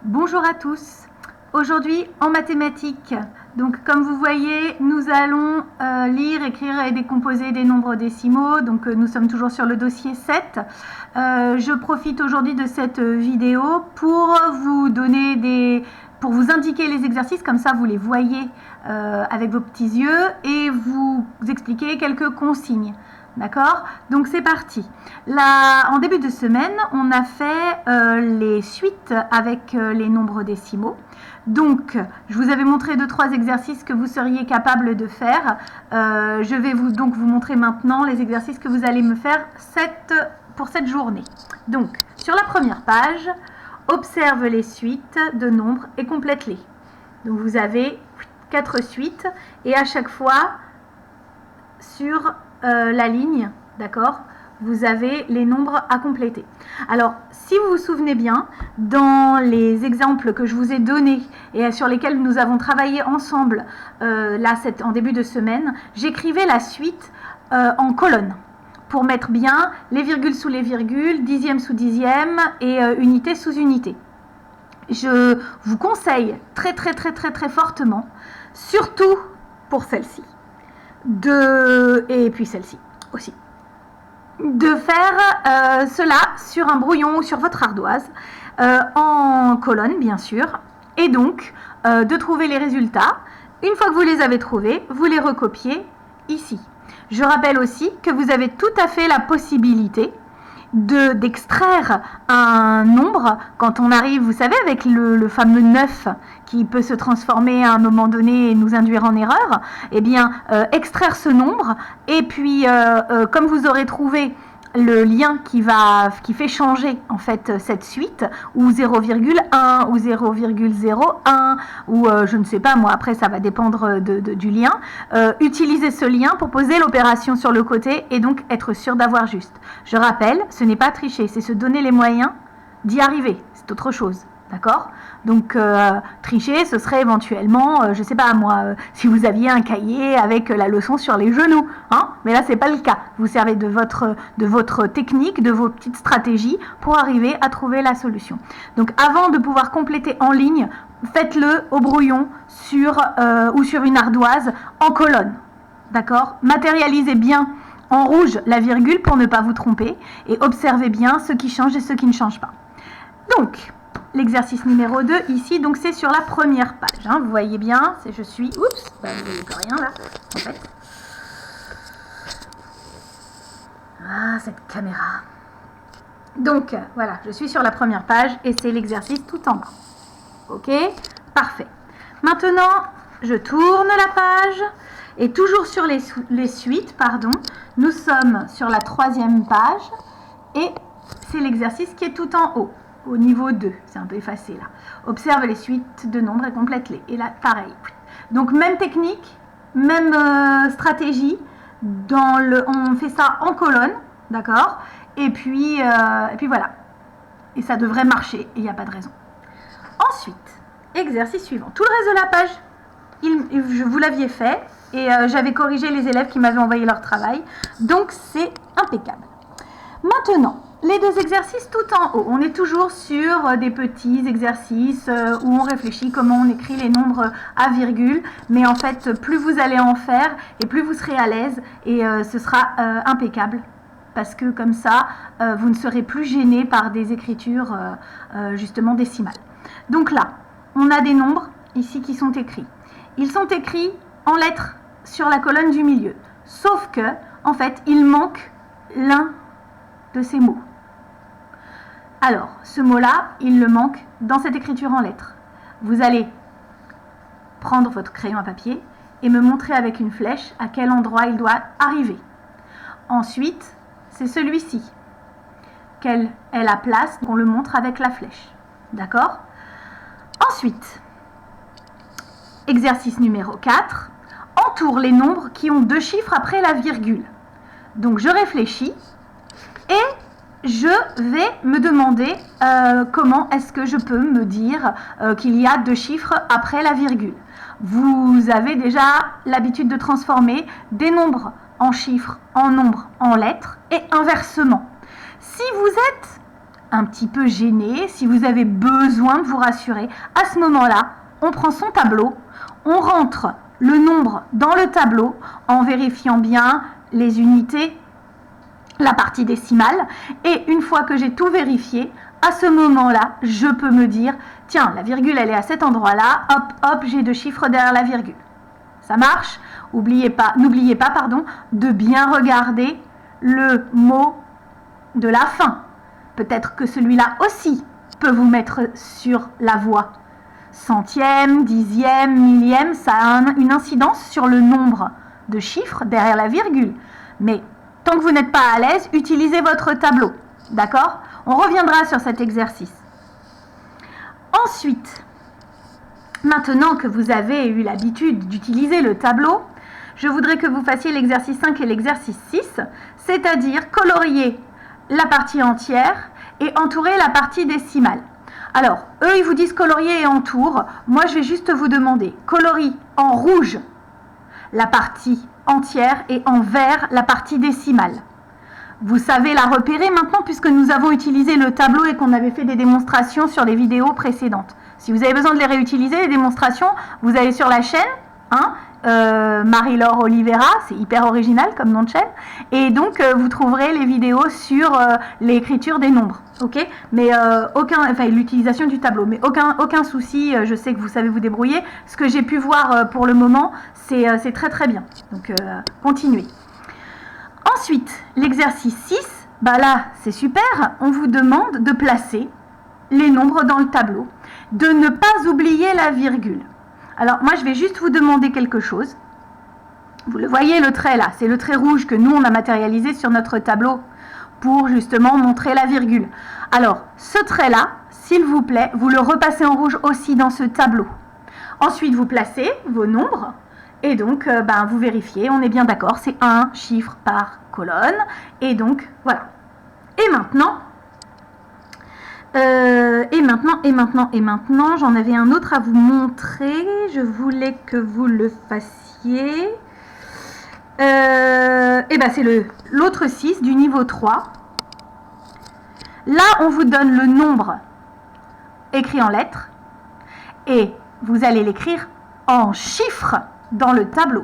Bonjour à tous. Aujourd'hui en mathématiques, donc comme vous voyez, nous allons lire, écrire et décomposer des nombres décimaux. Donc nous sommes toujours sur le dossier 7. Je profite aujourd'hui de cette vidéo pour vous indiquer les exercices, comme ça vous les voyez avec vos petits yeux et vous expliquer quelques consignes. D'accord? Donc c'est parti. Là, en début de semaine, on a fait les suites avec les nombres décimaux. Donc, je vous avais montré 2-3 exercices que vous seriez capable de faire. Je vais vous montrer maintenant les exercices que vous allez me faire pour cette journée. Donc, sur la première page, observe les suites de nombres et complète-les. Donc, vous avez 4 suites et à chaque fois, sur la ligne, d'accord, vous avez les nombres à compléter. Alors, si vous vous souvenez bien, dans les exemples que je vous ai donnés et sur lesquels nous avons travaillé ensemble, en début de semaine, j'écrivais la suite en colonnes pour mettre bien les virgules sous les virgules, dixième sous dixième et unité sous unité. Je vous conseille très fortement, surtout pour celle-ci, et puis celle-ci aussi, de faire cela sur un brouillon ou sur votre ardoise en colonne bien sûr, et donc de trouver les résultats. Une fois que vous les avez trouvés, vous les recopiez ici. Je rappelle aussi que vous avez tout à fait la possibilité d'extraire un nombre quand on arrive, vous savez, avec le fameux 9 qui peut se transformer à un moment donné et nous induire en erreur. Eh bien, extraire ce nombre et puis comme vous aurez trouvé le lien qui fait changer en fait cette suite, ou 0,1 ou 0,01 ou je ne sais pas moi, après ça va dépendre du lien, utilisez ce lien pour poser l'opération sur le côté et donc être sûr d'avoir juste. Je rappelle, ce n'est pas tricher, c'est se donner les moyens d'y arriver, c'est autre chose. D'accord? Donc, tricher, ce serait éventuellement, je ne sais pas moi, si vous aviez un cahier avec la leçon sur les genoux. Hein? Mais là, ce n'est pas le cas. Vous servez de votre technique, de vos petites stratégies pour arriver à trouver la solution. Donc, avant de pouvoir compléter en ligne, faites-le au brouillon ou sur une ardoise en colonne. D'accord? Matérialisez bien en rouge la virgule pour ne pas vous tromper et observez bien ce qui change et ce qui ne change pas. Donc, l'exercice numéro 2 ici, donc c'est sur la première page. Hein, vous voyez bien, je suis... Oups, vous voyez pas rien là, en fait. Ah, cette caméra. Donc, voilà, je suis sur la première page et c'est l'exercice tout en bas. Ok, parfait. Maintenant, je tourne la page et toujours sur les suites, nous sommes sur la 3e page et c'est l'exercice qui est tout en haut. Au niveau 2, c'est un peu effacé là. Observe les suites de nombres et complète-les. Et là, pareil. Donc, même technique, même stratégie. On fait ça en colonne, d'accord? Et puis voilà. Et ça devrait marcher, et il n'y a pas de raison. Ensuite, exercice suivant. Tout le reste de la page, vous l'aviez fait, et j'avais corrigé les élèves qui m'avaient envoyé leur travail. Donc, c'est impeccable. Maintenant, les 2 exercices tout en haut. On est toujours sur des petits exercices où on réfléchit comment on écrit les nombres à virgule. Mais en fait, plus vous allez en faire et plus vous serez à l'aise et ce sera impeccable. Parce que comme ça, vous ne serez plus gêné par des écritures justement décimales. Donc là, on a des nombres ici qui sont écrits. Ils sont écrits en lettres sur la colonne du milieu. Sauf que, en fait, il manque l'un de ces mots. Alors, ce mot-là, il le manque dans cette écriture en lettres. Vous allez prendre votre crayon à papier et me montrer avec une flèche à quel endroit il doit arriver. Ensuite, c'est celui-ci. Quelle est la place qu'on le montre avec la flèche. D'accord? Ensuite, exercice numéro 4. Entoure les nombres qui ont 2 chiffres après la virgule. Donc, je réfléchis et je vais me demander comment est-ce que je peux me dire qu'il y a 2 chiffres après la virgule. Vous avez déjà l'habitude de transformer des nombres en chiffres, en nombres, en lettres et inversement. Si vous êtes un petit peu gêné, si vous avez besoin de vous rassurer, à ce moment-là, on prend son tableau, on rentre le nombre dans le tableau en vérifiant bien les unités, la partie décimale, et une fois que j'ai tout vérifié, à ce moment-là, je peux me dire, tiens, la virgule, elle est à cet endroit-là, hop, hop, j'ai 2 chiffres derrière la virgule. Ça marche? N'oubliez pas, de bien regarder le mot de la fin. Peut-être que celui-là aussi peut vous mettre sur la voie. Centième, dixième, millième, ça a une incidence sur le nombre de chiffres derrière la virgule. Mais tant que vous n'êtes pas à l'aise, utilisez votre tableau. D'accord? On reviendra sur cet exercice. Ensuite, maintenant que vous avez eu l'habitude d'utiliser le tableau, je voudrais que vous fassiez l'exercice 5 et l'exercice 6, c'est-à-dire colorier la partie entière et entourer la partie décimale. Alors, eux, ils vous disent colorier et entoure. Moi, je vais juste vous demander, colorie en rouge la partie entière et en vert la partie décimale. Vous savez la repérer maintenant puisque nous avons utilisé le tableau et qu'on avait fait des démonstrations sur les vidéos précédentes. Si vous avez besoin de les réutiliser, les démonstrations, vous allez sur la chaîne, Marie-Laure Oliveira, c'est hyper original comme nom de chaîne, et donc vous trouverez les vidéos sur l'écriture des nombres, ok? Mais l'utilisation du tableau, mais aucun souci, je sais que vous savez vous débrouiller. Ce que j'ai pu voir pour le moment, c'est très très bien, donc continuez. Ensuite, l'exercice 6, là c'est super, on vous demande de placer les nombres dans le tableau, de ne pas oublier la virgule. Alors moi je vais juste vous demander quelque chose. Vous le voyez, le trait là, c'est le trait rouge que nous on a matérialisé sur notre tableau pour justement montrer la virgule. Alors ce trait là, s'il vous plaît, vous le repassez en rouge aussi dans ce tableau. Ensuite vous placez vos nombres et donc vous vérifiez, on est bien d'accord, c'est un chiffre par colonne et donc voilà. Et maintenant, j'en avais un autre à vous montrer. Je voulais que vous le fassiez. C'est l'autre 6 du niveau 3. Là, on vous donne le nombre écrit en lettres et vous allez l'écrire en chiffres dans le tableau.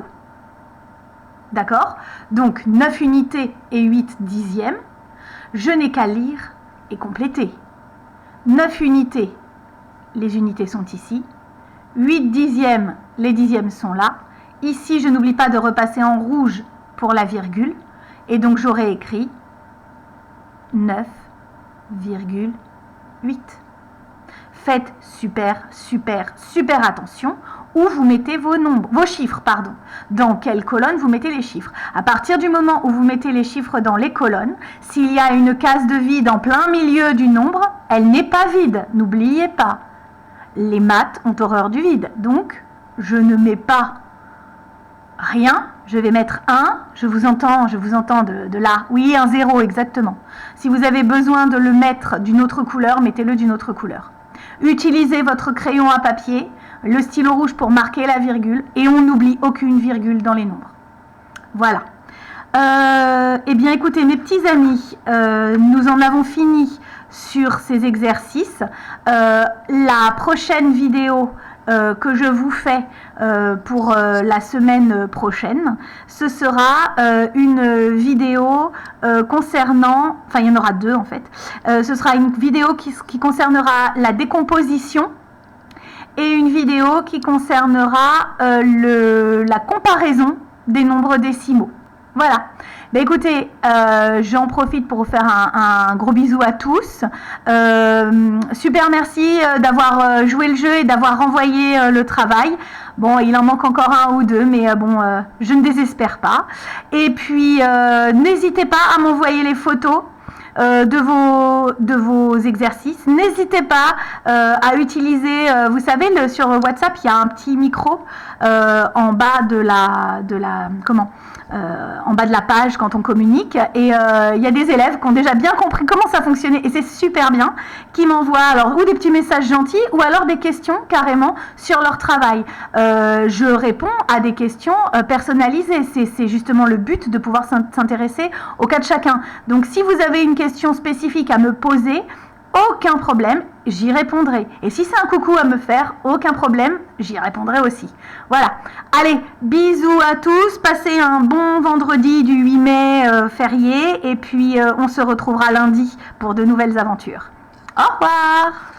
D'accord? Donc, 9 unités et 8 dixièmes. Je n'ai qu'à lire et compléter. 9 unités, les unités sont ici. 8 dixièmes, les dixièmes sont là. Ici, je n'oublie pas de repasser en rouge pour la virgule. Et donc, j'aurai écrit 9,8. Faites super attention où vous mettez vos chiffres. Dans quelle colonne vous mettez les chiffres. À partir du moment où vous mettez les chiffres dans les colonnes, s'il y a une case de vide en plein milieu du nombre, elle n'est pas vide. N'oubliez pas. Les maths ont horreur du vide. Donc, je ne mets pas rien. Je vais mettre 1. Je vous entends de là. Oui, un 0 exactement. Si vous avez besoin de le mettre d'une autre couleur, mettez-le d'une autre couleur. Utilisez votre crayon à papier, le stylo rouge pour marquer la virgule et on n'oublie aucune virgule dans les nombres. Voilà. Eh bien écoutez mes petits amis, nous en avons fini sur ces exercices. La prochaine vidéo que je vous fais pour la semaine prochaine, ce sera une vidéo concernant, enfin il y en aura deux en fait, ce sera une vidéo qui concernera la décomposition et une vidéo qui concernera la comparaison des nombres décimaux. Voilà. Ben écoutez, j'en profite pour vous faire un gros bisou à tous. Super merci d'avoir joué le jeu et d'avoir renvoyé le travail. Bon, il en manque encore un ou deux, mais je ne désespère pas. Et puis, n'hésitez pas à m'envoyer les photos de vos exercices. N'hésitez pas à utiliser, vous savez, sur WhatsApp, il y a un petit micro en bas en bas de la page quand on communique, et il y a des élèves qui ont déjà bien compris comment ça fonctionnait et c'est super bien, qui m'envoient alors ou des petits messages gentils ou alors des questions carrément sur leur travail. Je réponds à des questions personnalisées, c'est justement le but de pouvoir s'intéresser au cas de chacun. Donc si vous avez une question spécifique à me poser, aucun problème, j'y répondrai. Et si c'est un coucou à me faire, aucun problème, j'y répondrai aussi. Voilà. Allez, bisous à tous, passez un bon vendredi du 8 mai férié, et puis on se retrouvera lundi pour de nouvelles aventures. Au revoir!